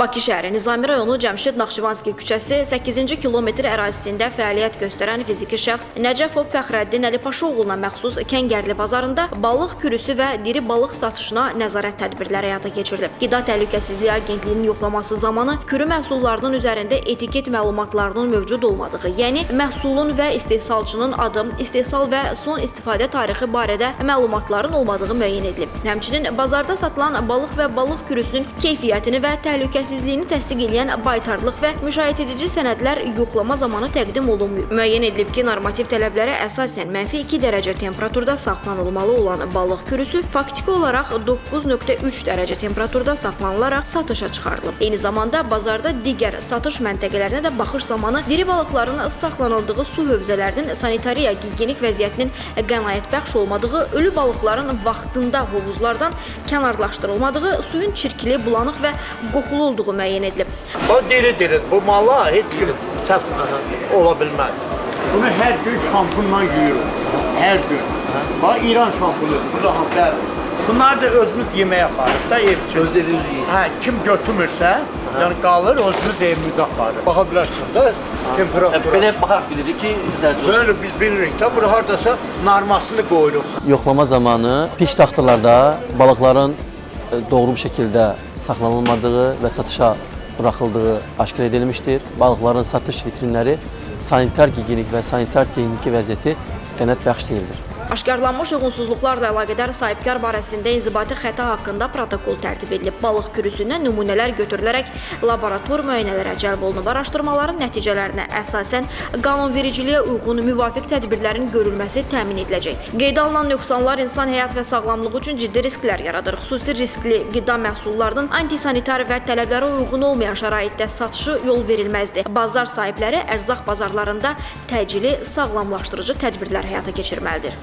Bakı şəhəri Nizami rayonu Cəmşid Naxçıvanski küçəsi 8-ci kilometr ərazisində fəaliyyət göstərən fiziki şəxs Nəcəfov Fəxrəddin Əlipaşoğluna məxsus Kəngərli bazarında balıq kürüsü və diri balıq satışına nəzarət tədbirləri həyata keçirilib. Qida Təhlükəsizliyi Agentliyinin yoxlaması zamanı kürü məhsullarının üzərində etiket məlumatlarının mövcud olmadığı, yəni məhsulun və istehsalçının adı, istehsal və son istifadə tarixi barədə məlumatların olmadığı müəyyən edilib. Həmçinin bazarda satılan balıq və balıq kürüsünün keyfiyyətini və təhlükəsizliyini təsdiq edən baytarlıq və müşahidə edici sənədlər yoxlama zamanı təqdim olunmuyor. Müəyyən edilib ki, normativ tələblərə əsasən -2 dərəcə temperaturda saxlanılmalı olan balıq kürüsü faktiki olaraq 9,3 dərəcə temperaturda saxlanılaraq satışa çıxarılıb. Eyni zamanda bazarda digər satış məntəqələrinə də baxış zamanı diri balıqların saxlanıldığı su hövzələrinin sanitariya, gigiyenik vəziyyətinin qənaətbəxş olmadığı, ölü balıqların vaxtında hovuzlardan kənarlaşdırılmadığı, suyun çirkli, bulanıq və qoxulu olduğu müəyyən edilib. Bu diri-diri, bu mala heç kim ola bilməz. Bunu hər gün şampunla yuyuruq, hər gün. Bax, İran şampunu, bu da bəli. Bunlar da özümüz yemək aparırıq da ev üçün. Özleriniz yiyin. Hə, kim götürmürsə, yəni qalır, özümüz evimizdə aparırıq. Baxa bilərsiniz də, temperatura. Belə baxaraq bilirik ki, sizlər Böyle biz bilirik də, bura haradasa normasını qoyuruq. Yoxlama zamanı piş taxtalarda balıqların doğru bir şəkildə saxlanılmadığı və satışa buraxıldığı aşkar edilmişdir. Balıqların satış vitrinləri sanitar gigiyenik və sanitar texniki vəziyyəti qənaətbəxş deyildir. Aşkarlanmış uyğunsuzluqlarla əlaqədar sahibkar barəsində inzibati xəta haqqında protokol tərtib edilib. Balıq kürüsündən nümunələr götürülərək laborator müayinələrə cəlb olunub. Araşdırmaların nəticələrinə əsasən qanunvericiliyə uyğun müvafiq tədbirlərin görülməsi təmin ediləcək. Qeydə alınan nöqsanlar insan həyat və sağlamlığı üçün ciddi risklər yaradır. Xüsusi riskli qida məhsullarının antisanitar və tələblərə uyğun olmayan şəraitdə satışı yol verilməzdir. Bazar sahibləri ərzaq bazarlarında təcili sağlamlaşdırıcı tədbirlər həyata keçirməlidir.